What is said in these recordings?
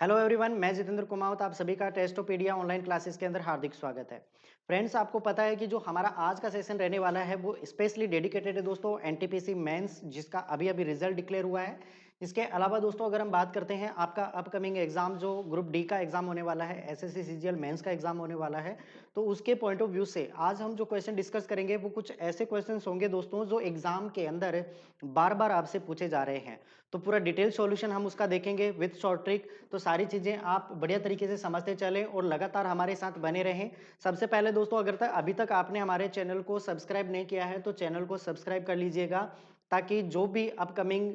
Hello everyone, मैं जितेंद्र कुमावत आप सभी का टेस्टोपीडिया ऑनलाइन क्लासेस के अंदर हार्दिक स्वागत है। फ्रेंड्स, आपको पता है कि जो हमारा आज का सेशन रहने वाला है वो स्पेशली डेडिकेटेड है दोस्तों एनटीपीसी मेंस, जिसका अभी अभी रिजल्ट डिक्लेयर हुआ है। इसके अलावा दोस्तों अगर हम बात करते हैं आपका अपकमिंग एग्जाम जो ग्रुप डी का एग्जाम होने वाला है, एसएससी सीजीएल मेंस का एग्जाम होने वाला है, तो उसके पॉइंट ऑफ व्यू से आज हम जो क्वेश्चन डिस्कस करेंगे वो कुछ ऐसे क्वेश्चन होंगे दोस्तों जो एग्जाम के अंदर बार बार आपसे पूछे जा रहे हैं। तो पूरा डिटेल सॉल्यूशन हम उसका देखेंगे विद शॉर्ट ट्रिक। तो सारी चीजें आप बढ़िया तरीके से समझते चलें और लगातार हमारे साथ बने रहें। सबसे पहले दोस्तों अगर अभी तक आपने हमारे चैनल को सब्सक्राइब नहीं किया है तो चैनल को सब्सक्राइब कर लीजिएगा, ताकि जो भी अपकमिंग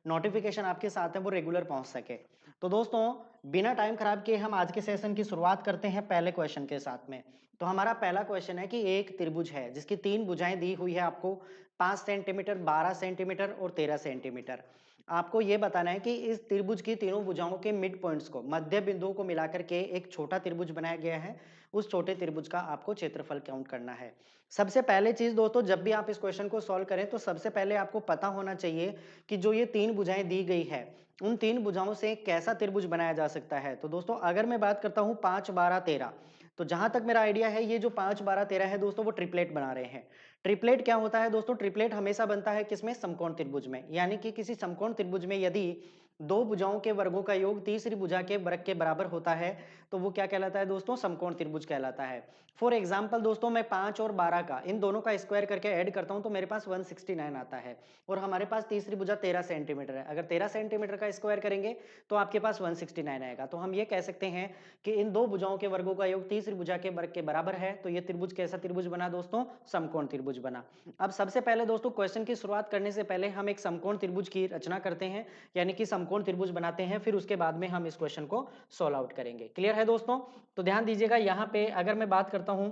नोटिफिकेशन आपके साथ है वो रेगुलर पहुंच सके। तो दोस्तों बिना टाइम खराब किए हम आज के सेशन की शुरुआत करते हैं पहले क्वेश्चन के साथ में। तो हमारा पहला क्वेश्चन है कि एक त्रिभुज है जिसकी तीन भुजाएं दी हुई है आपको, 5 सेंटीमीटर, 12 सेंटीमीटर और 13 सेंटीमीटर। आपको यह बताना है कि इस त्रिभुज की तीनों भुजाओं के मिड पॉइंट्स को, मध्य बिंदुओं को मिलाकर के एक छोटा त्रिभुज बनाया गया है। उस छोटे त्रिभुज का आपको क्षेत्रफल काउंट करना है। सबसे पहले चीज दोस्तों, जब भी आप इस क्वेश्चन को सॉल्व करें तो सबसे पहले आपको पता होना चाहिए कि जो ये तीन भुजाएं दी गई है उन तीन भुजाओं से कैसा त्रिभुज बनाया जा सकता है। तो दोस्तों अगर मैं बात करता हूं 5, 12, 13, तो जहां तक मेरा आइडिया है ये जो 5, 12, 13 है दोस्तों वो ट्रिपलेट बना रहे हैं। ट्रिपलेट क्या होता है दोस्तों? ट्रिपलेट हमेशा बनता है किसमें? समकोण त्रिभुज में। यानी कि किसी समकोण त्रिभुज में यदि दो भुजाओं के वर्गों का योग तीसरी भुजा के वर्ग के बराबर होता है तो वो क्या कहलाता है दोस्तों? समकोण त्रिभुज कहलाता है। फॉर एग्जाम्पल दोस्तों, मैं 5 और 12 का इन दोनों का स्क्वायर करके ऐड करता हूं तो मेरे पास 169 आता है। और हमारे पास तीसरी भुजा 13 सेंटीमीटर है। अगर 13 सेंटीमीटर का स्क्वायर करेंगे तो आपके पास 169 आएगा। तो हम ये कह सकते हैं कि इन दो भुजाओं के वर्गों का योग तीसरी भुजा के वर्ग के बराबर है। तो ये त्रिभुज कैसा त्रिभुज बना दोस्तों? समकोण त्रिभुज बना। अब सबसे पहले दोस्तों क्वेश्चन की शुरुआत करने से पहले हम एक समकोण त्रिभुज की रचना करते हैं, यानी कि समकोण त्रिभुज बनाते हैं, फिर उसके बाद में हम इस क्वेश्चन को सॉल्व आउट करेंगे। क्लियर है दोस्तों? तो ध्यान दीजिएगा, यहां पे अगर मैं बात करता हूं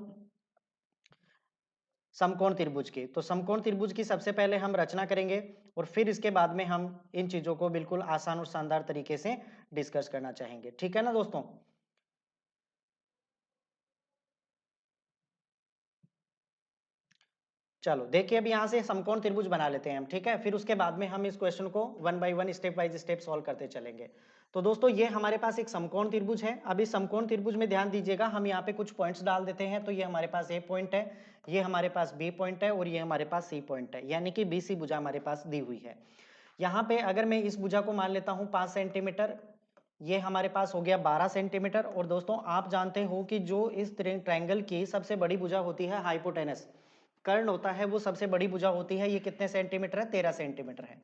समकोण त्रिभुज की, तो समकोण त्रिभुज की सबसे पहले हम रचना करेंगे और फिर इसके बाद में हम इन चीजों को बिल्कुल आसान और शानदार तरीके से डिस्कस करना चाहेंगे। ठीक है ना दोस्तों? चलो देखिए, अब यहाँ से समकोण त्रिभुज बना लेते हैं हम, ठीक है? फिर उसके बाद में हम इस क्वेश्चन को one by one step by step solve करते चलेंगे। तो दोस्तों ये हमारे पास एक समकोण त्रिभुज है। अब इस समकोण त्रिभुज में ध्यान दीजिएगा, हम यहाँ पे कुछ पॉइंट्स डाल देते हैं। तो ये हमारे पास ए पॉइंट है, ये हमारे पास बी पॉइंट है और ये हमारे पास सी पॉइंट है, यानी कि बी सी भुजा हमारे पास दी हुई है। यहाँ पे अगर मैं इस भुजा को मान लेता हूँ 5 सेंटीमीटर, ये हमारे पास हो गया 12 सेंटीमीटर। और दोस्तों आप जानते हो कि जो इस ट्रायंगल की सबसे बड़ी भुजा होती है, हाइपोटेनस कर्ण होता है, वो सबसे बड़ी भुजा होती है। ये कितने सेंटीमीटर है? 13 सेंटीमीटर है।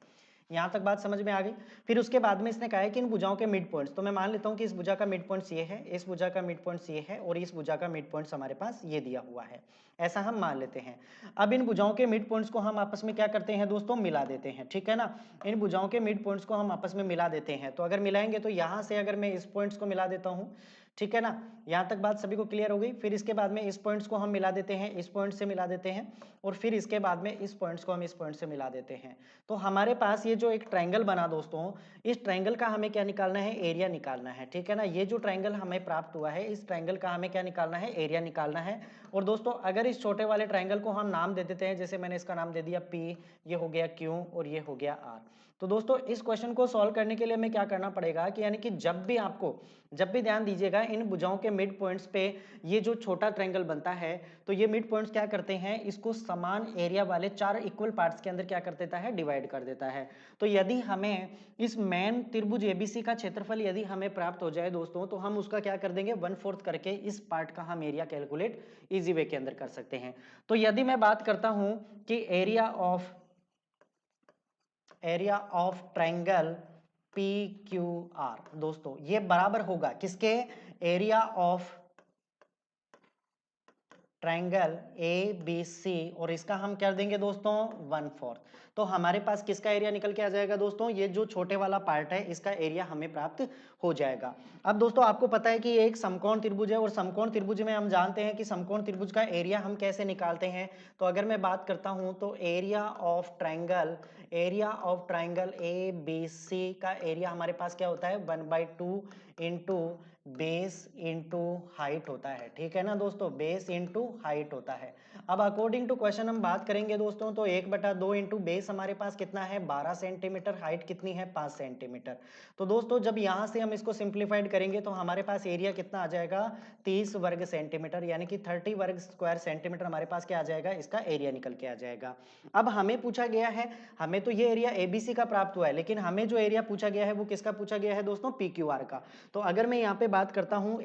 यहां तक बात समझ में आ गई? फिर उसके बाद में इसने कहा है कि इन भुजाओं के मिड पॉइंट्स, तो मैं मान लेता हूं कि इस भुजा का मिड पॉइंट्स ये है, इस भुजा का मिड पॉइंट्स ये है और इस भुजा का मिड पॉइंट्स हमारे पास ये दिया हुआ है। ऐसा हम मान लेते हैं। अब इन भुजाओं के मिड पॉइंट्स को हम आपस में क्या करते हैं दोस्तों? मिला देते हैं। ठीक है ना? इन भुजाओं के मिड पॉइंट्स को हम आपस में मिला देते हैं। तो अगर मिलाएंगे तो यहां से अगर मैं इस पॉइंट्स को मिला देता हूं, ठीक है ना? यहां तक बात सभी को क्लियर हो गई? फिर इसके बाद में इस पॉइंट्स को हम मिला देते हैं, इस पॉइंट से मिला देते हैं और फिर इसके बाद में इस पॉइंट्स को हम इस पॉइंट से मिला देते हैं। तो हमारे पास ये जो एक ट्रायंगल बना दोस्तों, इस ट्रायंगल का हमें क्या निकालना है? एरिया निकालना है। ठीक है ना? ये जो ट्रायंगल हमें प्राप्त हुआ है, इस ट्रायंगल का हमें क्या निकालना है? एरिया निकालना है। और दोस्तों अगर इस छोटे वाले ट्रायंगल को हम नाम दे देते हैं, जैसे मैंने इसका नाम दे दिया P, ये हो गया Q और ये हो गया R। तो दोस्तों इस क्वेश्चन को सॉल्व करने के लिए हमें क्या करना पड़ेगा कि यानी कि जब भी ध्यान दीजिएगा इन भुजाओं के मिड पॉइंट्स पे ये जो छोटा ट्रायंगल बनता है, तो ये मिड पॉइंट्स क्या करते हैं? इसको समान एरिया वाले चार इक्वल पार्ट्स के अंदर क्या कर देता है? डिवाइड कर देता है। तो यदि हमें इस मेन त्रिभुज एबीसी का क्षेत्रफल यदि हमें प्राप्त हो जाए दोस्तों, तो हम उसका क्या कर देंगे? 1/4 करके इस पार्ट का हम एरिया कैलकुलेट इजी वे के अंदर कर सकते हैं। तो यदि मैं बात करता हूं कि area of triangle P Q R, दोस्तों ये बराबर होगा किसके? Area of triangle A B C, और इसका हम कर देंगे दोस्तों 1/4। तो हमारे पास किसका एरिया निकल के आ जाएगा दोस्तों? ये जो छोटे वाला पार्ट है इसका एरिया हमें प्राप्त हो जाएगा। अब दोस्तों आपको पता है कि ये एक समकोण त्रिभुज है और समकोण त्रिभुज में हम जानते हैं कि समकोण त्रिभुज का एरिया हम कैसे निकालते हैं। तो अगर मैं बात करता हूं तो area of triangle A B C का एरिया हमारे पास क्या होता है? 1/2 इंटू बेस इंटू हाइट होता है, ठीक है ना दोस्तों, बेस इंटू हाइट होता है। अब अकॉर्डिंग टू क्वेश्चन हम बात करेंगे दोस्तों, तो 1/2 इंटू बेस हमारे पास कितना है 12 सेंटीमीटर, हाइट कितनी है 5 सेंटीमीटर। तो दोस्तों जब यहां से हम इसको सिंप्लीफाइड करेंगे तो हमारे पास एरिया कितना आ जाएगा 30 वर्ग सेंटीमीटर, यानी कि 30 वर्ग स्क्वायर सेंटीमीटर हमारे पास क्या आ जाएगा, इसका एरिया निकल के आ जाएगा। अब हमें पूछा गया है, हमें तो ये एरिया एबीसी का प्राप्त हुआ है, लेकिन हमें जो एरिया पूछा गया है वो किसका पूछा गया है दोस्तों, पीक्यूआर का। तो अगर मैं यहाँ पे बात करता हूं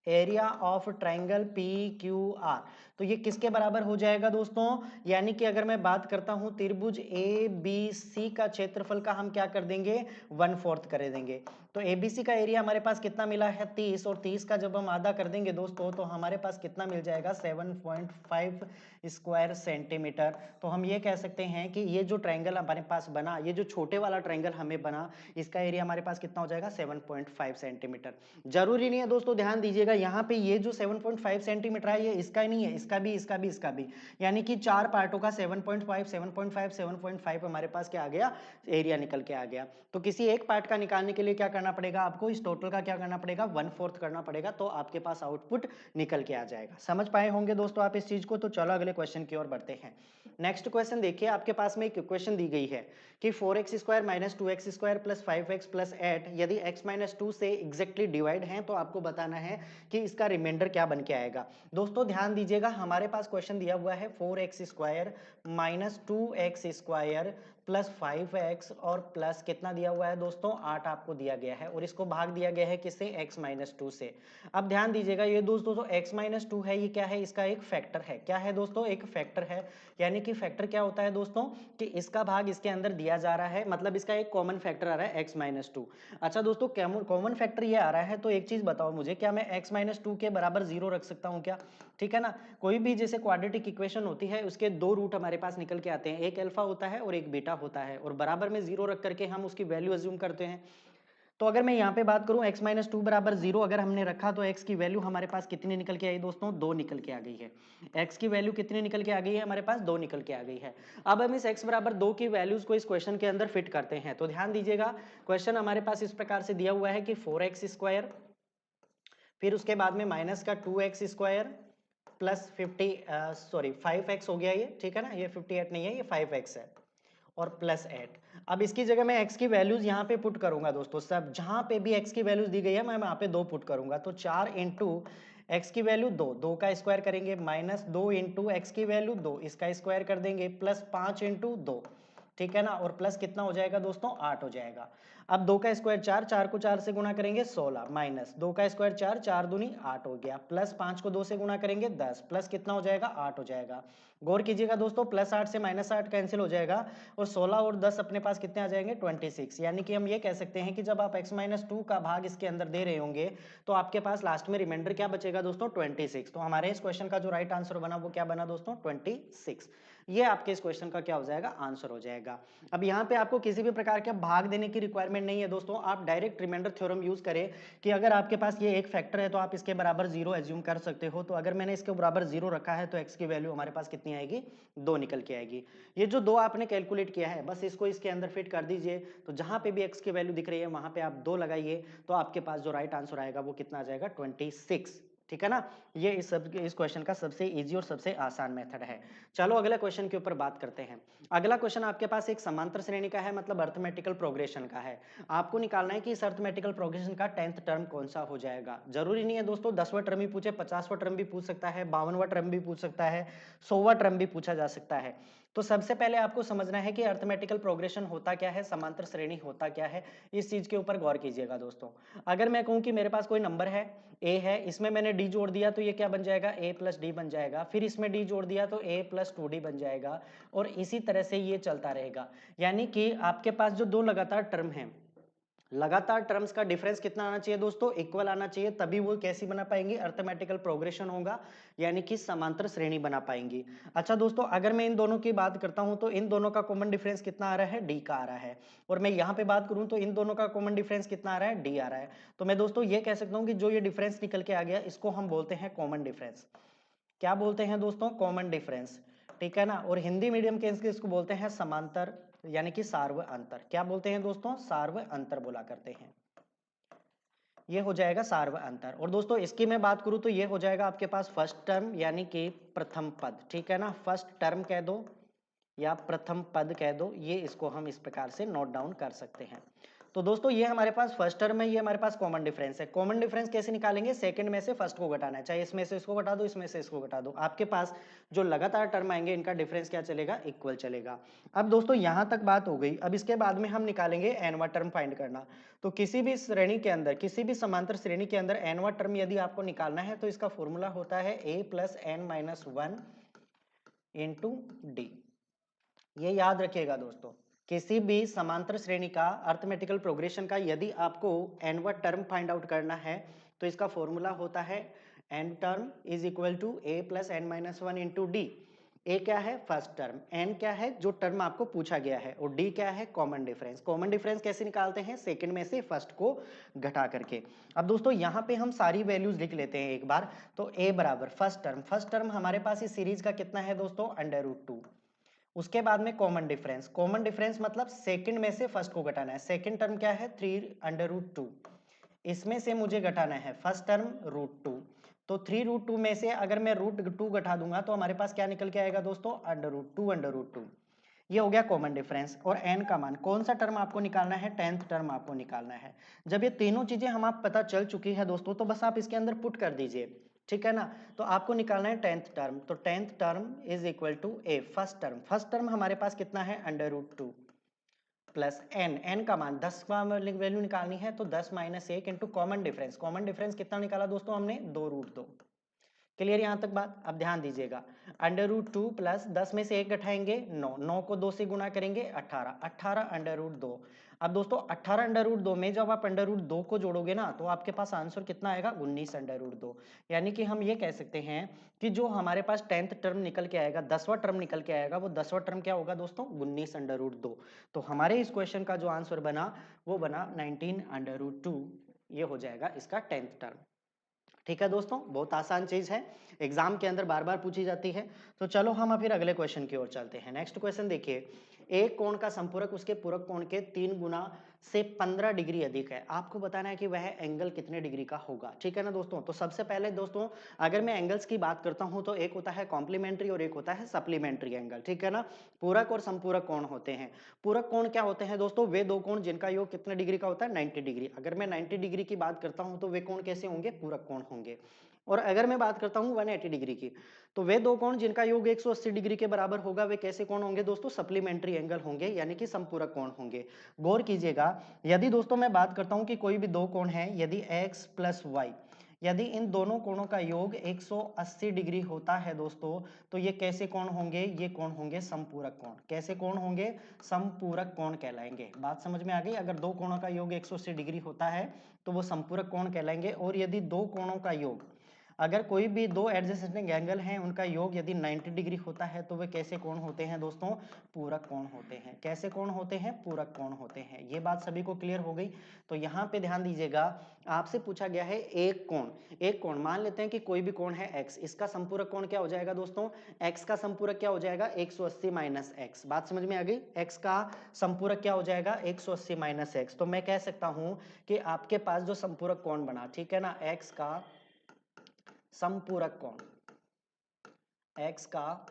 area of triangle P Q are, तो ये किसके बराबर हो जाएगा दोस्तों, यानी कि अगर मैं बात करता हूं त्रिभुज ए बी सी का क्षेत्रफल का हम क्या कर देंगे 1/4 कर देंगे। तो एबीसी का एरिया हमारे पास कितना मिला है 30, और 30 का जब हम आधा कर देंगे दोस्तों तो हमारे पास कितना मिल जाएगा 7.5 स्क्वायर सेंटीमीटर। तो हम ये कह सकते हैं कि ये जो ट्राइंगल हमारे पास बना, ये जो छोटे वाला ट्राइंगल हमें बना, इसका एरिया हमारे पास कितना हो जाएगा 7.5 सेंटीमीटर। जरूरी नहीं है दोस्तों, ध्यान दीजिएगा यहाँ पे ये जो 7.5 सेंटीमीटर है ये इसका ही नहीं है, इसका भी, इसका भी, इसका भी, यानी कि 4 पार्टों का 7.5 7.5 7.5 हमारे पास क्या आ गया, एरिया निकल के आ गया। तो किसी एक पार्ट का निकालने के लिए क्या करना पड़ेगा आपको, इस टोटल का क्या करना पड़ेगा 1/4 करना पड़ेगा, तो आपके पास आउटपुट निकल के आ जाएगा। समझ पाए होंगे दोस्तों आप इस चीज को। तो चलो अगले क्वेश्चन की ओर बढ़ते हैं। नेक्स्ट क्वेश्चन देखिए, आपके पास में एक इक्वेशन दी गई है कि 4x square minus 2x square plus 5x plus 8 यदि x माइनस 2 से एग्जैक्टली डिवाइड है तो आपको बताना है कि इसका रिमाइंडर क्या बन के आएगा। दोस्तों ध्यान दीजिएगा, हमारे पास क्वेश्चन दिया हुआ है 4x square minus 2x square plus 5x और प्लस कितना दिया हुआ है दोस्तों 8 आपको दिया गया है, और इसको भाग दिया गया है किससे x माइनस 2 से। अब ध्यान दीजिएगा ये दोस्तों जो x माइनस 2 है ये क्या है, इसका एक फैक्टर है। क्या है दोस्तों, एक फैक्टर है। यानी कि फैक्टर क्या होता है दोस्तों, कि इसका भाग इसके अंदर दिया जा रहा है, मतलब इसका एक कॉमन फैक्टर आ रहा है x माइनस 2। अच्छा दोस्तों कॉमन फैक्टर ये आ रहा है, तो एक चीज बताओ मुझे, क्या मैं x माइनस 2 के बराबर 0 रख सकता हूं क्या, ठीक है ना। कोई भी जैसे क्वाड्रेटिक इक्वेशन होती है उसके दो रूट हमारे पास निकल के आते हैं, एक अल्फा होता है और एक बीटा होता है, और बराबर में 0 रख करके हम उसकी वैल्यू अज्यूम करते हैं। तो अगर मैं यहाँ पे बात करूं x माइनस 2 बराबर 0 अगर हमने रखा तो x की वैल्यू हमारे पास कितनी निकल के आई दोस्तों, 2 निकल के आ गई है। x की वैल्यू कितनी निकल के आ गई है हमारे पास, 2 निकल के आ गई है। अब हम इस x बराबर 2 की वैल्यूज को इस क्वेश्चन के अंदर फिट करते हैं। तो ध्यान दीजिएगा, क्वेश्चन हमारे पास इस प्रकार से दिया हुआ है कि 4x स्क्वायर, फिर उसके बाद में माइनस का 2x स्क्वायर प्लस 5x हो गया ये, ठीक है ना, ये 58 नहीं है, ये 5x है, और प्लस 8। अब इसकी जगह मैं x की वैल्यूज यहाँ पे पुट करूंगा दोस्तों, सब जहां पे भी x की वैल्यूज दी गई है मैं वहां पे 2 पुट करूंगा। तो 4 इंटू एक्स की वैल्यू 2, 2 का स्क्वायर करेंगे, माइनस 2 इंटू एक्स की वैल्यू 2, इसका स्क्वायर कर देंगे, प्लस 5 इंटू 2, ठीक है ना, और प्लस कितना हो जाएगा दोस्तों 8 हो जाएगा। अब 2 का स्क्वायर 4, 4 को 4 से गुणा करेंगे 16, माइनस 2 का स्क्वायर 4, 4 दूनी 8 हो गया, प्लस 5 को 2 से गुणा करेंगे 10, प्लस कितना हो जाएगा 8 हो जाएगा। गौर कीजिएगा दोस्तों, प्लस 8 से माइनस 8 कैंसिल हो जाएगा, और 16 और 10 अपने पास कितने आ जाएंगे 26। यानी कि हम ये कह सकते हैं कि जब आप x माइनस 2 का भाग इसके अंदर दे रहे होंगे तो आपके पास लास्ट में रिमाइंडर क्या बचेगा दोस्तों 26। तो हमारे इस क्वेश्चन का जो राइट आंसर बना वो क्या बना दोस्तों 26। ये आपके इस क्वेश्चन का क्या हो जाएगा, आंसर हो जाएगा। अब यहाँ पे आपको किसी भी प्रकार के भाग देने की रिक्वायरमेंट नहीं है दोस्तों, आप डायरेक्ट रिमाइंडर थ्योरम यूज करें कि अगर आपके पास ये एक फैक्टर है तो आप इसके बराबर 0 एज्यूम कर सकते हो। तो अगर मैंने इसके बराबर 0 रखा है तो x की वैल्यू हमारे पास कितनी आएगी, 2 निकल के आएगी। ये जो 2 आपने कैलकुलेट किया है बस इसको इसके अंदर फिट कर दीजिए, तो जहां पे भी x की वैल्यू दिख रही है वहां पे आप 2 लगाइए, तो आपके पास जो राइट आंसर आएगा वो कितना आ जाएगा 26, ठीक है ना। ये इस क्वेश्चन का सबसे इजी और सबसे आसान मेथड है। चलो अगले क्वेश्चन के ऊपर बात करते हैं। अगला क्वेश्चन आपके पास एक समांतर श्रेणी का है, मतलब अर्थमेटिकल प्रोग्रेशन का है। आपको निकालना है कि इस अर्थमेटिकल प्रोग्रेशन का 10th टर्म कौन सा हो जाएगा। जरूरी नहीं है दोस्तों 10वां टर्म ही पूछे, 50वां टर्म भी पूछ सकता है, 52वां टर्म भी पूछ सकता है, 100वां टर्म भी पूछा जा सकता है। तो सबसे पहले आपको समझना है कि अर्थमेटिकल प्रोग्रेशन होता क्या है, समांतर श्रेणी होता क्या है, इस चीज के ऊपर गौर कीजिएगा दोस्तों। अगर मैं कहूं कि मेरे पास कोई नंबर है a है, इसमें मैंने d जोड़ दिया तो ये क्या बन जाएगा a प्लस डी बन जाएगा, फिर इसमें d जोड़ दिया तो a प्लस 2d बन जाएगा, और इसी तरह से ये चलता रहेगा। यानी कि आपके पास जो दो लगातार टर्म है, लगातार टर्म्स का डिफरेंस कितना आना चाहिए दोस्तों, इक्वल आना चाहिए, तभी वो कैसी बना पाएंगे, अर्थमेटिकल प्रोग्रेशन होगा, यानी कि समांतर श्रेणी बना पाएंगी। अच्छा दोस्तों अगर मैं इन दोनों की बात करता हूं तो इन दोनों का कॉमन डिफरेंस कितना आ रहा है, डी का आ रहा है, और मैं यहां पे बात करूं तो इन दोनों का कॉमन डिफरेंस कितना आ रहा है, डी आ रहा है। तो मैं दोस्तों ये कह सकता हूं कि जो ये डिफरेंस निकल के आ गया इसको हम बोलते हैं कॉमन डिफरेंस। क्या बोलते हैं दोस्तों, कॉमन डिफरेंस, ठीक है ना। और हिंदी मीडियम के इसको बोलते हैं समांतर, यानी कि सार्व अंतर। क्या बोलते हैं दोस्तों, सार्व अंतर बोला करते हैं। ये हो जाएगा सार्व अंतर। और दोस्तों इसकी मैं बात करूं तो ये हो जाएगा आपके पास फर्स्ट टर्म यानी कि प्रथम पद, ठीक है ना, फर्स्ट टर्म कह दो या प्रथम पद कह दो, ये इसको हम इस प्रकार से नोट डाउन कर सकते हैं। तो दोस्तों ये हमारे पास फर्स्ट टर्म है, ये हमारे पास कॉमन डिफरेंस है। कॉमन डिफरेंस कैसे निकालेंगे, सेकंड में से फर्स्ट को घटाना है, चाहे इसमें से इसको घटा दो, इसमें से इसको घटा दो, आपके पास जो लगातार टर्म आएंगे इनका डिफरेंस क्या चलेगा, इक्वल चलेगा। अब दोस्तों यहां तक बात हो गई। अब इसके बाद में हम निकालेंगे एनवा टर्म फाइंड करना। तो किसी भी श्रेणी के अंदर, किसी भी समांतर श्रेणी के अंदर एनवा टर्म यदि आपको निकालना है तो इसका फॉर्मूला होता है a plus n minus one into d. ये याद रखिएगा दोस्तों, किसी भी समांतर श्रेणी का अर्थमेटिकल प्रोग्रेशन का यदि आपको एनवा टर्म फाइंड आउट करना है तो इसका फॉर्मूला होता है n term is equal to a plus n minus one into d. A क्या है, फर्स्ट टर्म, एन क्या है, जो टर्म आपको पूछा गया है, और डी क्या है, कॉमन डिफरेंस। कॉमन डिफरेंस कैसे निकालते हैं, सेकंड में से फर्स्ट को घटा करके। अब दोस्तों यहाँ पे हम सारी वैल्यूज लिख लेते हैं एक बार। तो ए बराबर फर्स्ट टर्म हमारे पास इस सीरीज का कितना है दोस्तों, अंडर रूट टू। उसके बाद में कॉमन डिफरेंस, कॉमन डिफरेंस मतलब सेकंड में से फर्स्ट को घटाना है। सेकंड टर्म क्या है, 3 अंडर रूट टू, इसमें से मुझे घटाना है फर्स्ट टर्म रूट टू। तो 3 रूट टू में से अगर मैं रूट टू घटा दूंगा तो हमारे पास क्या निकल के आएगा दोस्तों, अंडर रूट टू। ये हो गया कॉमन डिफरेंस। और एन का मान, कौन सा टर्म आपको निकालना है, टेंथ टर्म आपको निकालना है। जब ये तीनों चीजें हम आप पता चल चुकी है दोस्तों, तो बस आप इसके अंदर पुट कर दीजिए, ठीक है ना। तो आपको निकालना है टेंथ टर्म, तो tenth term is equal to A first term हमारे पास कितना है, under root two plus n का मान 10 का वैल्यू निकालनी है, तो 10 माइनस एक इंटू कॉमन डिफरेंस कितना निकाला दोस्तों हमने, 2 रूट 2। क्लियर यहां तक बात, अब ध्यान दीजिएगा। अंडर रूट टू प्लस 10 में से एक घटाएंगे 9, 9 को 2 से गुना करेंगे 18, 18 अंडर रूट 2। अब दोस्तों 18 अंडर रूट 2 में जब आप अंडर रूट 2 को जोड़ोगे ना तो आपके पास आंसर कितना आएगा, 19 अंडर रूट 2। यानी कि हम ये कह सकते हैं कि जो हमारे पास 10th टर्म निकल के आएगा, 10वां टर्म निकल के आएगा, वो 10वां टर्म क्या होगा दोस्तों, 19 अंडर रूट 2। तो हमारे इस क्वेश्चन का जो आंसर बना वो बना 19 अंडर रूट 2। ये हो जाएगा इसका 10th टर्म। ठीक है दोस्तों, बहुत आसान चीज है, एग्जाम के अंदर बार बार पूछी जाती है। तो चलो हम फिर अगले क्वेश्चन की ओर चलते हैं। नेक्स्ट क्वेश्चन देखिए, एक कोण का संपूरक उसके पूरक कोण के 3 गुना से 15 डिग्री अधिक है, आपको बताना है कि वह एंगल कितने डिग्री का होगा। ठीक है ना दोस्तों। तो सबसे पहले दोस्तों अगर मैं एंगल्स की बात करता हूं तो एक होता है कॉम्प्लीमेंट्री और एक होता है सप्लीमेंट्री एंगल, ठीक है ना। पूरक और संपूरक कोण होते हैं। पूरक कोण क्या होते हैं दोस्तों, वे दो कोण जिनका योग कितने डिग्री का होता है, 90 डिग्री। अगर मैं 90 डिग्री की बात करता हूं तो वे कोण कैसे होंगे, पूरक कोण होंगे। और अगर मैं बात करता हूं 180 डिग्री की, तो वे दो कोण जिनका योग 180 डिग्री के बराबर होगा वे कैसे कोण होंगे दोस्तों, सप्लीमेंट्री एंगल होंगे, यानी कि संपूरक कोण होंगे। गौर कीजिएगा, यदि दोस्तों मैं बात करता हूं कि कोई भी दो कोण है, यदि x प्लस वाई, यदि इन दोनों कोणों का योग 180 डिग्री होता है दोस्तों, तो ये कैसे कोण होंगे, ये कोण होंगे संपूरक कोण। कैसे कोण होंगे, संपूरक कोण कहलाएंगे। बात समझ में आ गई। अगर दो कोणों का योग 180 डिग्री होता है तो वो संपूरक कोण कहलाएंगे। और यदि दो कोणों का योग, अगर कोई भी दो एडजेसेंट एंगल हैं उनका योग यदि 90 डिग्री होता है तो वे कैसे कोण होते हैं दोस्तों, पूरक कोण होते हैं। कैसे कोण होते हैं, पूरक कोण होते हैं। ये बात सभी को क्लियर हो गई। तो यहाँ पे ध्यान दीजिएगा, आपसे पूछा गया है एक कोण, एक कोण मान लेते हैं कि कोई भी कोण है x, इसका संपूरक कोण क्या हो जाएगा दोस्तों, x का संपूरक क्या हो जाएगा, 180 माइनस एक्स। बात समझ में आ गई। x का संपूरक क्या हो जाएगा, 180 माइनस एक्स। तो मैं कह सकता हूं कि आपके पास जो संपूरक कोण बना, ठीक है ना, x का संपूरक कोण, x का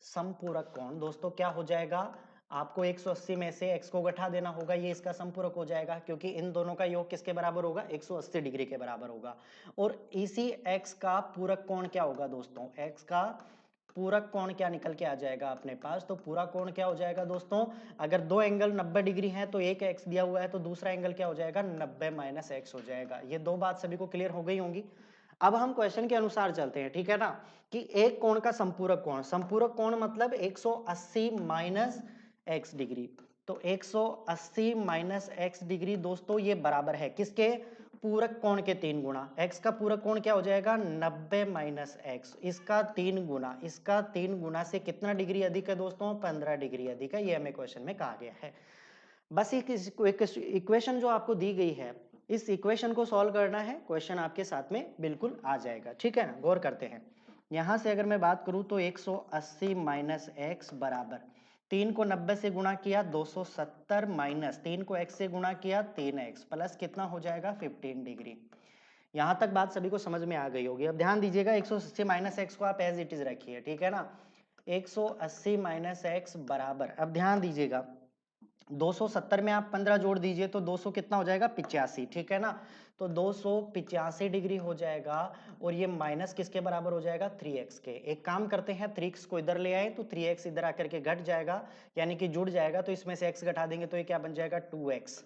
संपूरक कोण दोस्तों क्या हो जाएगा, आपको 180 में से x को घटा देना होगा, ये इसका संपूरक हो जाएगा, क्योंकि इन दोनों का योग किसके बराबर होगा, 180 डिग्री के बराबर होगा। और इसी x का पूरक कोण क्या होगा दोस्तों, x का पूरक कोण क्या निकल के आ जाएगा अपने पास, तो पूरा कोण क्या हो जाएगा दोस्तों, अगर दो एंगल 90 डिग्री है तो एक x दिया हुआ है तो दूसरा एंगल क्या हो जाएगा, 90 माइनस एक्स हो जाएगा। ये दो बात सभी को क्लियर हो गई होंगी। अब हम क्वेश्चन के अनुसार चलते हैं, ठीक है ना, कि एक कोण का संपूरक कोण, संपूरक कोण मतलब 180 माइनस एक्स डिग्री। तो 180 माइनस एक्स डिग्री दोस्तों ये बराबर है किसके, पूरक कोण के 3 गुना। x का पूरक कोण क्या हो जाएगा, 90 माइनस एक्स, इसका 3 गुना, इसका 3 गुना से कितना डिग्री अधिक है दोस्तों, 15 डिग्री अधिक है। ये हमें क्वेश्चन में कहा गया है। बस एक इक्वेशन जो आपको दी गई है, इस इक्वेशन को सॉल्व करना है, क्वेश्चन आपके साथ में बिल्कुल आ जाएगा। ठीक है ना, गौर करते हैं। यहां से अगर मैं बात करूं तो 180 माइनस एक्स बराबर 3 को 90 से गुणा किया 270 माइनस 3 को x से गुणा किया 3x प्लस कितना हो जाएगा 15 डिग्री। यहां तक बात सभी को समझ में आ गई होगी। अब ध्यान दीजिएगा 180 माइनस एक्स को आप एज इट इज रखिए, ठीक है ना। 180 माइनस एक्स बराबर, अब ध्यान दीजिएगा 270 में आप 15 जोड़ दीजिए तो 200 कितना हो जाएगा 85, ठीक है ना। तो 285 डिग्री हो जाएगा और ये माइनस किसके बराबर हो जाएगा 3x के। एक काम करते हैं 3x को इधर ले आए तो 3x इधर आकर के घट जाएगा यानी कि जुड़ जाएगा, तो इसमें से x घटा देंगे तो ये क्या बन जाएगा 2x।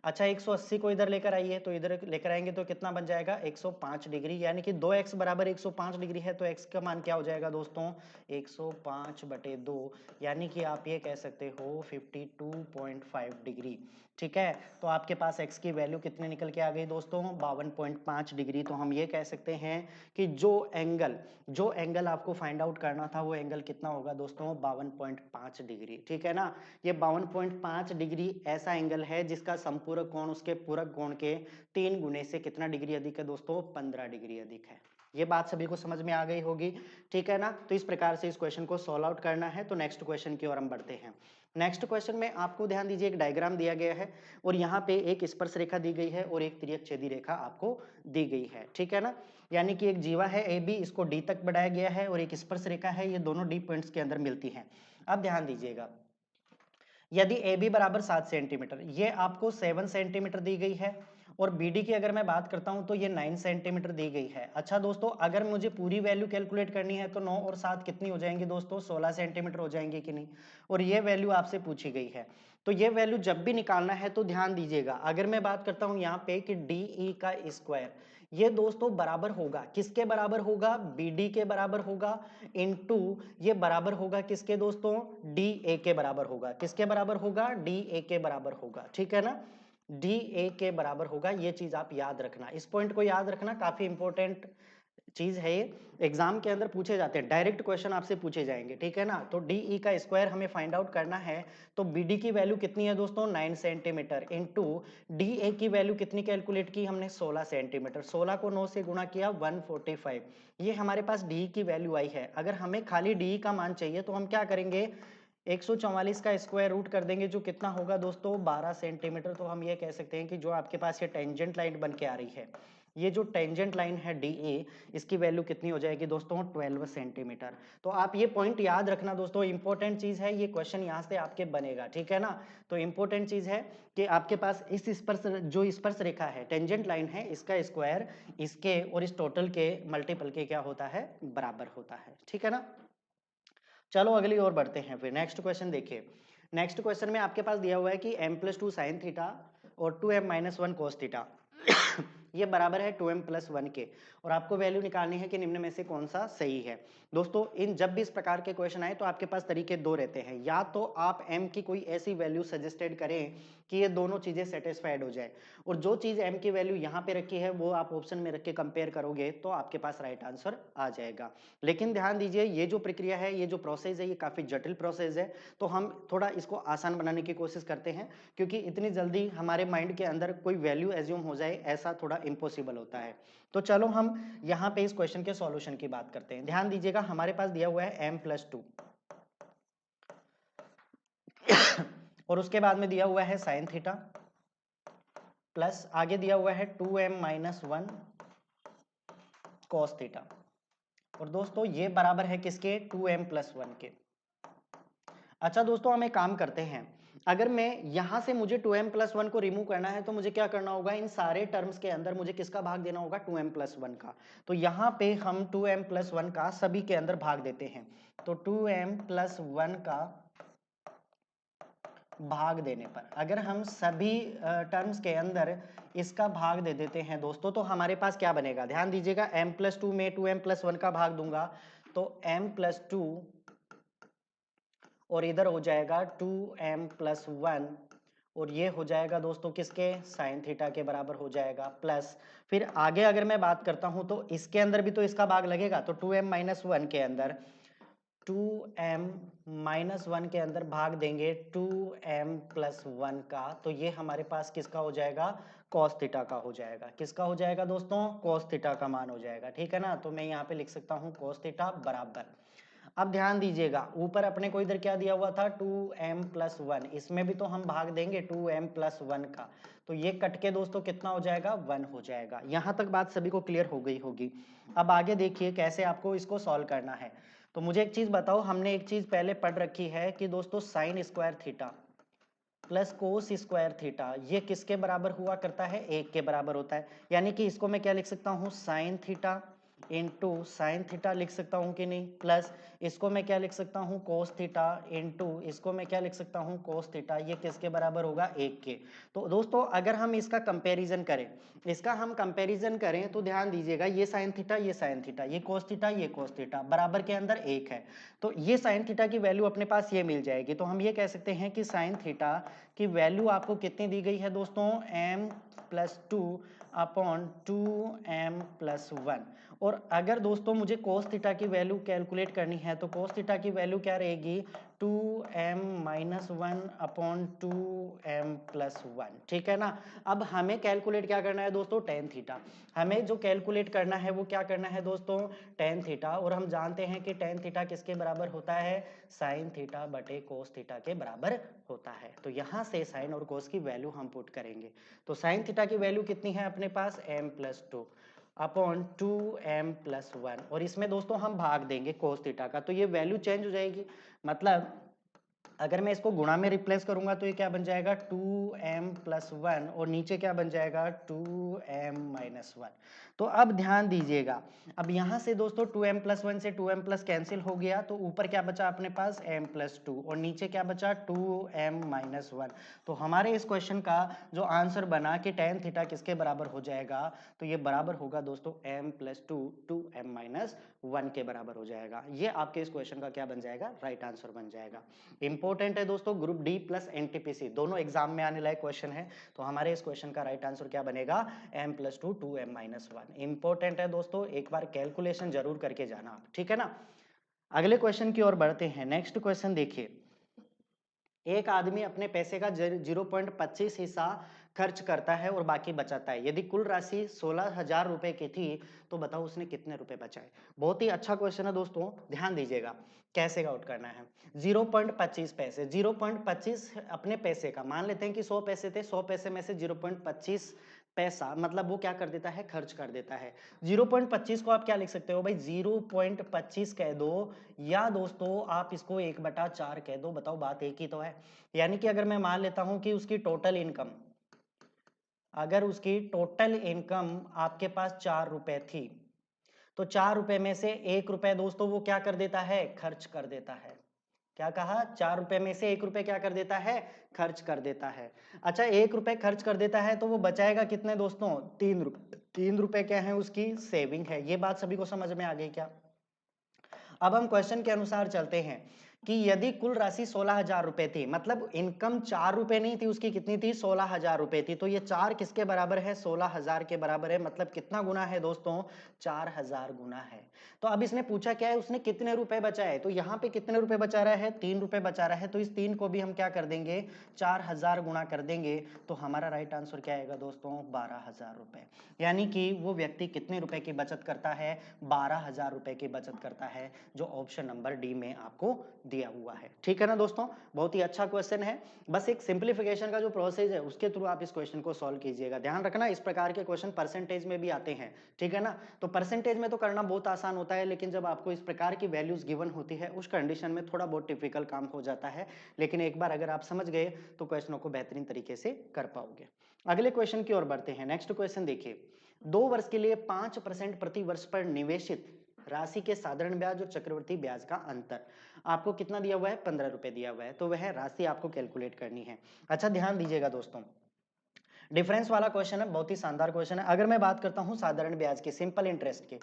अच्छा 180 को इधर लेकर आइए तो इधर लेकर आएंगे तो कितना बन जाएगा 105 डिग्री, यानी कि 2x बराबर 105 डिग्री है तो x का मान क्या हो जाएगा दोस्तों 105/2, यानी कि आप ये कह सकते हो 52.5 डिग्री, ठीक है। तो आपके पास x की वैल्यू कितने निकल के आ गई दोस्तों 52.5 डिग्री। तो हम ये कह सकते हैं कि जो एंगल आपको फाइंड आउट करना था वो एंगल कितना होगा दोस्तों 52.5 डिग्री, ठीक है ना। ये 52.5 डिग्री ऐसा एंगल है जिसका समपूरक कोण उसके पूरक कोण के 3 गुने से कितना डिग्री अधिक है दोस्तों 15 डिग्री अधिक है। ये बात सभी को समझ में आ गई होगी, ठीक है ना। तो इस प्रकार से इस क्वेश्चन को सॉल्व आउट करना है। तो नेक्स्ट क्वेश्चन की ओर हम बढ़ते हैं। नेक्स्ट क्वेश्चन में आपको ध्यान दीजिए एक डायग्राम दिया गया है और यहाँ पे एक स्पर्श रेखा दी गई है और एक तिर्यक छेदी रेखा आपको दी गई है, ठीक है ना। यानी कि एक जीवा है AB, इसको D तक बढ़ाया गया है और एक स्पर्श रेखा है, ये दोनों D पॉइंट्स के अंदर मिलती हैं। अब ध्यान दीजिएगा यदि AB बराबर 7 सेंटीमीटर, ये आपको 7 सेंटीमीटर दी गई है और BD की अगर मैं बात करता हूं तो ये 9 सेंटीमीटर दी गई है। अच्छा दोस्तों अगर मुझे पूरी वैल्यू कैलकुलेट करनी है तो 9 और 7 कितनी हो जाएंगी दोस्तों 16 सेंटीमीटर हो जाएंगे कि नहीं, और ये वैल्यू आपसे पूछी गई है। तो ये वैल्यू जब भी निकालना है तो ध्यान दीजिएगा, अगर मैं बात करता हूं यहाँ पे कि DE का स्क्वायर, ये दोस्तों बराबर होगा किसके बराबर होगा BD के बराबर होगा, इनटू ये बराबर होगा किसके दोस्तों DA के बराबर होगा। किसके बराबर होगा DA के बराबर होगा, ठीक है ना। DA के बराबर होगा, ये चीज आप याद रखना, इस पॉइंट को याद रखना, काफी इंपॉर्टेंट चीज है ये। एग्जाम के अंदर पूछे जाते हैं, डायरेक्ट क्वेश्चन आपसे पूछे जाएंगे, ठीक है ना। तो DE का स्क्वायर हमें फाइंड आउट करना है, तो BD की वैल्यू कितनी है दोस्तों 9 सेंटीमीटर इंटू DA की वैल्यू कितनी कैलकुलेट की हमने 16 सेंटीमीटर, 16 को 9 से गुणा किया 145, ये हमारे पास DE की वैल्यू आई है। अगर हमें खाली DE का मान चाहिए तो हम क्या करेंगे 144 का स्क्वायर रूट कर देंगे जो कितना होगा दोस्तों 12 सेंटीमीटर। तो हम ये कह सकते हैं कि जो आपके पास ये टेंजेंट लाइन बन के आ रही है, ये जो टेंजेंट लाइन है DA, इसकी वैल्यू कितनी हो जाएगी दोस्तों 12 सेंटीमीटर। तो आप ये पॉइंट याद रखना दोस्तों, इंपॉर्टेंट चीज है, ये क्वेश्चन यहाँ से आपके बनेगा, ठीक है ना। तो इंपॉर्टेंट चीज है कि आपके पास इस स्पर्श जो स्पर्श रेखा है टेंजेंट लाइन है, इसका स्क्वायर इसके और इस टोटल के मल्टीपल के क्या होता है बराबर होता है, ठीक है ना। चलो अगली ओर बढ़ते हैं फिर। नेक्स्ट क्वेश्चन देखिए, नेक्स्ट क्वेश्चन में आपके पास दिया हुआ है कि m+2 sin थीटा और 2m-1 cos थीटा ये बराबर है 2m+1 के, और आपको वैल्यू निकालनी है कि निम्न में से कौन सा सही है। दोस्तों इन जब भी इस प्रकार के क्वेश्चन आए तो आपके पास तरीके दो रहते हैं, या तो आप m की कोई ऐसी वैल्यू सजेस्टेड करें कि ये दोनों चीजें सेटिस्फाइड हो जाए, और जो चीज m की वैल्यू यहाँ पे रखी है वो आप ऑप्शन में रख के कंपेयर करोगे तो आपके पास राइट आंसर आ जाएगा। लेकिन ध्यान दीजिए ये जो प्रक्रिया है, ये जो प्रोसेस है, ये काफी जटिल प्रोसेस है, तो हम थोड़ा इसको आसान बनाने की कोशिश करते हैं, क्योंकि इतनी जल्दी हमारे माइंड के अंदर कोई वैल्यू एज्यूम हो जाए ऐसा थोड़ा इम्पॉसिबल होता है। तो चलो हम यहाँ पे इस क्वेश्चन के सॉल्यूशन की बात करते हैं। ध्यान दीजिएगा हमारे पास दिया हुआ है m+2 और उसके बाद में दिया हुआ है sin थीटा, प्लस आगे दिया हुआ है 2m-1 cos थीटा, और दोस्तों ये बराबर है किसके 2m+1 के। अच्छा दोस्तों हम एक काम करते हैं, अगर मैं यहां से मुझे 2m+1 को रिमूव करना है तो मुझे क्या करना होगा, इन सारे टर्म्स के अंदर मुझे किसका भाग देना होगा 2m+1 का। तो यहाँ पे हम 2m+1 का सभी के अंदर भाग देते हैं, तो 2m+1 का भाग देने पर अगर हम सभी टर्म्स के अंदर इसका भाग दे देते हैं दोस्तों, तो हमारे पास क्या बनेगा, ध्यान दीजिएगा m+2 में 2m+1 का भाग दूंगा तो m+2 और इधर हो जाएगा 2m+1, और ये हो जाएगा दोस्तों किसके sin थीटा के बराबर हो जाएगा, प्लस फिर आगे अगर मैं बात करता हूं तो इसके अंदर भी तो इसका भाग लगेगा, तो 2m-1 के अंदर 2m-1 के अंदर भाग देंगे 2m+1 का, तो ये हमारे पास किसका हो जाएगा cos थीटा का हो जाएगा। किसका हो जाएगा दोस्तों cos थीटा का मान हो जाएगा, ठीक है ना। तो मैं यहाँ पे लिख सकता हूँ cos थीटा बराबर, अब ध्यान दीजिएगा, ऊपर अपने को इधर क्या दिया हुआ था 2m+1, इसमें भी तो हम भाग देंगे 2m+1 का, तो ये कट के दोस्तों कितना हो जाएगा 1 हो जाएगा। यहां तक बात सभी को क्लियर हो गई होगी। अब आगे देखिए कैसे आपको इसको सॉल्व करना है। तो मुझे एक चीज बताओ, हमने एक चीज पहले पढ़ रखी है कि दोस्तों sine square theta plus cos square theta ये किसके बराबर हुआ करता है, 1 के बराबर होता है। यानी कि इसको मैं क्या लिख सकता हूँ, sine theta into sine theta लिख सकता हूँ कि नहीं, प्लस इसको मैं क्या लिख सकता हूँ, कोस थीटा इंटू इसको मैं क्या लिख सकता हूँ, कोस थीटा, ये किसके बराबर होगा, 1 के। तो दोस्तों अगर हम इसका कंपैरिजन करें, तो ध्यान दीजिएगा, ये साइन थीटा, ये साइन थीटा, ये कोस थीटा, ये कोस थीटा, बराबर के अंदर 1 है, तो ये साइन थीटा की वैल्यू अपने पास ये मिल जाएगी। तो हम ये कह सकते हैं कि साइन थीटा की वैल्यू आपको कितनी दी गई है दोस्तों, m+2/2m+1। और अगर दोस्तों मुझे कोस थीटा की वैल्यू कैलकुलेट करनी है तो कोस थीटा की वैल्यू क्या रहेगी, 2m-1/2m+1, ठीक है ना। अब हमें कैलकुलेट क्या करना है दोस्तों, टेन थीटा। हमें जो कैलकुलेट करना है वो क्या करना है दोस्तों, टेन थीटा। और हम जानते हैं कि टेन थीटा किसके बराबर होता है, साइन थीटा बटे कोस थीटा के बराबर होता है। तो यहां से साइन और कोस की वैल्यू हम पुट करेंगे। तो साइन थीटा की वैल्यू कितनी है अपने पास, m+2/2m+1, और इसमें दोस्तों हम भाग देंगे कोस थीटा का, तो ये वैल्यू चेंज हो जाएगी। मतलब अगर मैं इसको गुणा में रिप्लेस करूंगा तो ये क्या बन जाएगा, 2m+1, और नीचे क्या बन जाएगा, 2m-1। तो अब ध्यान दीजिएगा, अब यहां से दोस्तों 2m+1 से 2m+ कैंसिल हो गया, तो ऊपर क्या बचा अपने पास, m+2, और नीचे क्या बचा, 2m-1। तो हमारे इस क्वेश्चन का जो आंसर बना कि tan थीटा किसके बराबर हो जाएगा, तो ये बराबर होगा दोस्तों m+2 2m-1 के बराबर हो जाएगा। ये आपके इस क्वेश्चन का क्या बन जाएगा, राइट आंसर बन जाएगा। इंपॉर्टेंट है दोस्तों, ग्रुप डी प्लस एनटीपीसी दोनों एग्जाम में आने लायक क्वेश्चन है। तो हमारे इस क्वेश्चन का राइट आंसर क्या बनेगा, m+2 2m-1। इंपॉर्टेंट है दोस्तों, एक बार कैलकुलेशन जरूर करके जाना आप, ठीक है ना। अगले क्वेश्चन की ओर बढ़ते हैं। नेक्स्ट क्वेश्चन देखिए, एक आदमी अपने पैसे का 0.25 हिस्सा खर्च करता है और बाकी बचाता है। यदि कुल राशि 16,000 रुपए की थी तो बताओ उसने कितने रुपए बचाए। बहुत ही अच्छा क्वेश्चन है दोस्तों, ध्यान दीजिएगा कैसे आउट करना है। 0.25 पैसे, 0.25 अपने पैसे का, मान लेते हैं कि 100 पैसे थे, 100 पैसे में से 0.25 पैसा मतलब वो क्या कर देता है, खर्च कर देता है। 0.25 को आप क्या लिख सकते हो भाई, 0.25 कह दो, या दोस्तों आप इसको 1/4 कह दो। बताओ बात एक ही तो है। यानी कि अगर मैं मान लेता हूं कि उसकी टोटल इनकम, अगर उसकी टोटल इनकम आपके पास 4 रुपए थी, तो 4 रुपए में से 1 रुपए दोस्तों वो क्या कर देता है, खर्च कर देता है। क्या कहा, 4 रुपए में से 1 रुपए क्या कर देता है, खर्च कर देता है। अच्छा 1 रुपए खर्च कर देता है तो वो बचाएगा कितने दोस्तों, 3 रुपए। 3 रुपए क्या है, उसकी सेविंग है। ये बात सभी को समझ में आ गई क्या। अब हम क्वेश्चन के अनुसार चलते हैं कि यदि कुल राशि 16,000 रुपए थी, मतलब इनकम 4 रुपए नहीं थी उसकी, कितनी थी, 16,000 रुपए थी। तो ये 4 किसके बराबर है, 16,000 के बराबर है। मतलब कितना गुना है दोस्तों, 4,000 गुना है। तो अब इसने पूछा क्या है, उसने कितने रुपए बचाए, तो यहाँ पे कितने रुपए बचा रहा है, 3 रुपए बचा रहा है। तो इस 3 को भी हम क्या कर देंगे, 4,000 गुना कर देंगे। तो हमारा राइट आंसर क्या आएगा दोस्तों, 12,000 रुपए। यानी कि वो व्यक्ति कितने रुपए की बचत करता है, 12,000 रुपए की बचत करता है, जो ऑप्शन नंबर डी में आपको दिया हुआ है। ठीक है ना दोस्तों, बहुत ही अच्छा क्वेश्चन है। बस एक सिंप्लीफिकेशन का जो प्रोसेस है उसके थ्रू आप इस क्वेश्चन को सॉल्व कीजिएगा। ध्यान रखना इस प्रकार के क्वेश्चन परसेंटेज में भी आते हैं, ठीक है ना। तो परसेंटेज में तो करना बहुत आसान होता है, लेकिन जब आपको इस प्रकार की वैल्यूज गिवन होती है उस कंडीशन में थोड़ा बहुत डिफिकल्ट काम हो जाता है। लेकिन एक बार अगर आप समझ गए तो क्वेश्चनों को बेहतरीन तरीके से कर पाओगे। अगले क्वेश्चन की ओर बढ़ते हैं। नेक्स्ट क्वेश्चन देखिए, 2 वर्ष के लिए 5% प्रति वर्ष पर निवेशित राशि के साधारण ब्याज और चक्रवृद्धि ब्याज का अंतर आपको कितना दिया हुआ है, 15 रुपए दिया हुआ है। तो वह राशि आपको कैलकुलेट करनी है। अच्छा ध्यान दीजिएगा दोस्तों, डिफरेंस वाला क्वेश्चन है, बहुत ही शानदार क्वेश्चन है। अगर मैं बात करता हूं साधारण ब्याज की, सिंपल इंटरेस्ट की,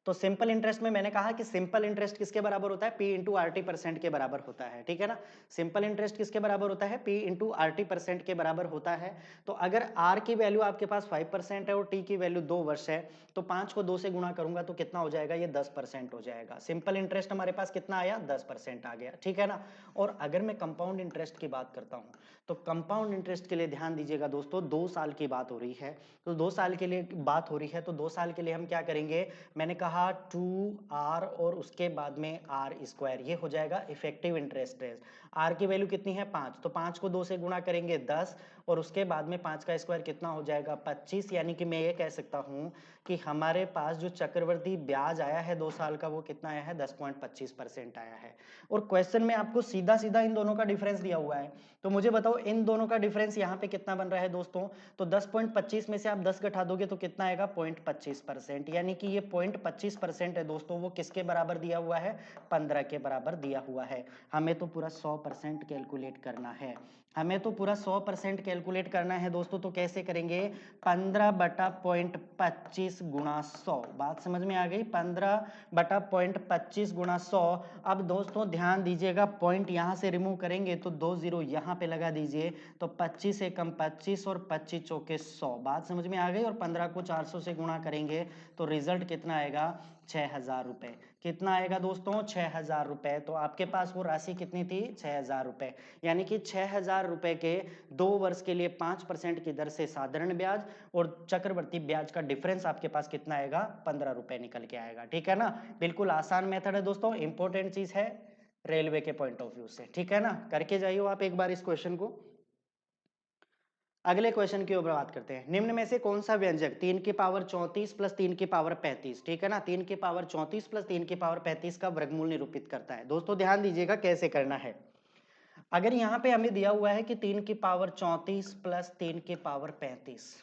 तो सिंपल इंटरेस्ट में मैंने कहा कि सिंपल इंटरेस्ट किसके बराबर होता है, P इंटू RT परसेंट के बराबर होता है, ठीक है ना। सिंपल इंटरेस्ट किसके बराबर होता है, P इंटू RT परसेंट के बराबर होता है। तो अगर R की वैल्यू आपके पास 5% है और T की वैल्यू 2 वर्ष है, तो 5 को 2 से गुणा करूंगा तो कितना हो जाएगा, ये 10% हो जाएगा। सिंपल इंटरेस्ट हमारे पास कितना आया, 10% आ गया, ठीक है ना। और अगर मैं कंपाउंड इंटरेस्ट की बात करता हूं, तो कंपाउंड इंटरेस्ट के लिए ध्यान दीजिएगा दोस्तों, 2 साल की बात हो रही है। तो 2 साल के लिए बात हो रही है, तो 2 साल के लिए हम क्या करेंगे, मैंने कहा रहा 2r और उसके बाद में आर स्क्वायर, ये हो जाएगा इफेक्टिव इंटरेस्ट रेट। आर की वैल्यू कितनी है 5, तो 5 को 2 से गुणा करेंगे 10 और उसके बाद में 5 का स्क्वायर कितना हो जाएगा 25। यानी कि मैं ये कह सकता हूं कि हमारे पास जो चक्रवृद्धि ब्याज आया है 2 साल का वो कितना आया है 10.25% आया है। और क्वेश्चन में आपको सीधा सीधा इन दोनों का डिफरेंस दिया हुआ है, तो मुझे बताओ इन दोनों का डिफरेंस यहाँ पे कितना बन रहा है दोस्तों। तो 10.25 में से आप 10 घटा दोगे तो कितना आएगा 0.25%, यानी कि ये 0.25% है दोस्तों, वो किसके बराबर दिया हुआ है 15 के बराबर दिया हुआ है। हमें तो पूरा 100% कैलकुलेट करना है, हमें तो पूरा 100% कैलकुलेट करना है दोस्तों। तो कैसे करेंगे 15/0.25 गुणा 100, बात समझ में आ गई 15/0.25 गुणा 100। अब दोस्तों ध्यान दीजिएगा पॉइंट यहां से रिमूव करेंगे तो 2 जीरो यहां पे लगा दीजिए, तो 25 एकम 25 और 25 चौके 100, बात समझ में आ गई। और 15 को 400 से गुणा करेंगे तो रिजल्ट कितना आएगा 6000 रुपए। कितना आएगा दोस्तों 6000 रुपए। तो आपके पास वो राशि कितनी थी 6000 रुपए, यानी कि 6000 रुपए के 2 वर्ष के लिए 5% की दर से साधारण ब्याज और चक्रवर्ती ब्याज का डिफरेंस आपके पास कितना आएगा 15 रुपए निकल के आएगा। ठीक है ना, बिल्कुल आसान मेथड है दोस्तों, इंपॉर्टेंट चीज है रेलवे के पॉइंट ऑफ व्यू से। ठीक है ना, करके जाइए आप एक बार इस क्वेश्चन को। अगले क्वेश्चन की ओर बात करते हैं। निम्न में से कौन सा व्यंजक 3 की पावर 34 प्लस 3 की पावर 35, ठीक है ना, 3 की पावर 34 प्लस 3 की पावर 35 का वर्गमूल निरूपित करता है। दोस्तों ध्यान दीजिएगा कैसे करना है। अगर यहां पे हमें दिया हुआ है कि 3 की पावर 34 प्लस 3 की पावर 35,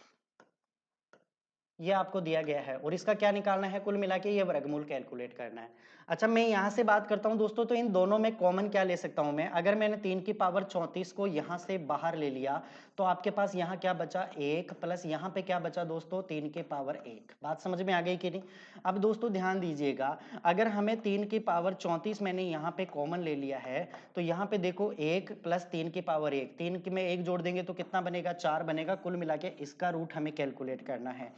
ये आपको दिया गया है और इसका क्या निकालना है, कुल मिला के ये वर्गमूल कैलकुलेट करना है। अच्छा मैं यहां से बात करता हूं दोस्तों, तो इन दोनों में कॉमन क्या ले सकता हूं मैं, अगर मैंने 3 की पावर 34 को यहां से बाहर ले लिया तो आपके पास यहां क्या बचा 1 प्लस यहां पे क्या बचा दोस्तों 3 की पावर 1, बात समझ में आ गई कि नहीं। अब दोस्तों ध्यान दीजिएगा, अगर हमें 3 की पावर 34 मैंने यहां पे कॉमन ले लिया है तो यहां पे देखो 1 प्लस 3 की पावर 1, 3 में 1 जोड़ देंगे तो कितना बनेगा 4 बनेगा, कुल मिला के इसका रूट हमें कैलकुलेट करना है।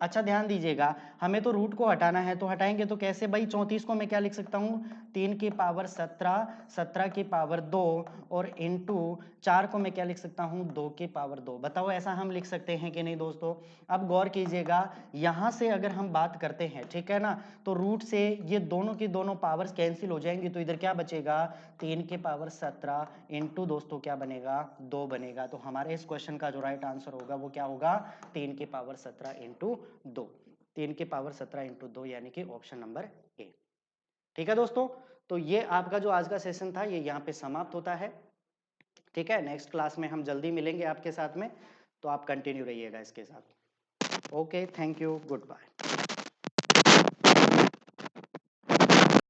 अच्छा ध्यान दीजिएगा, हमें तो रूट को हटाना है, तो हटाएंगे तो कैसे भाई, 34 को मैं क्या लिख सकता हूं 3 की पावर 17, 17 की पावर 2 और इंटू 4 को मैं क्या लिख सकता हूं 2 की पावर 2। बताओ ऐसा हम लिख सकते हैं कि नहीं दोस्तों। अब गौर कीजिएगा, यहां से अगर हम बात करते हैं ठीक है ना, तो रूट से ये दोनों की दोनों पावर्स कैंसिल हो जाएंगी, तो इधर क्या बचेगा 3 की पावर 17 इंटू दोस्तों क्या बनेगा 2 बनेगा। तो हमारे इस क्वेश्चन का जो राइट आंसर होगा वो क्या होगा 3 की पावर 17 इंटू 2, 3 की पावर 17 इंटू 2, यानी कि ऑप्शन नंबर ए। ठीक है दोस्तों, तो ये आपका जो आज का सेशन था ये यहाँ पे समाप्त होता है। ठीक है, नेक्स्ट क्लास में हम जल्दी मिलेंगे आपके साथ में, तो आप कंटिन्यू रहिएगा इसके साथ। Okay, thank you, good bye.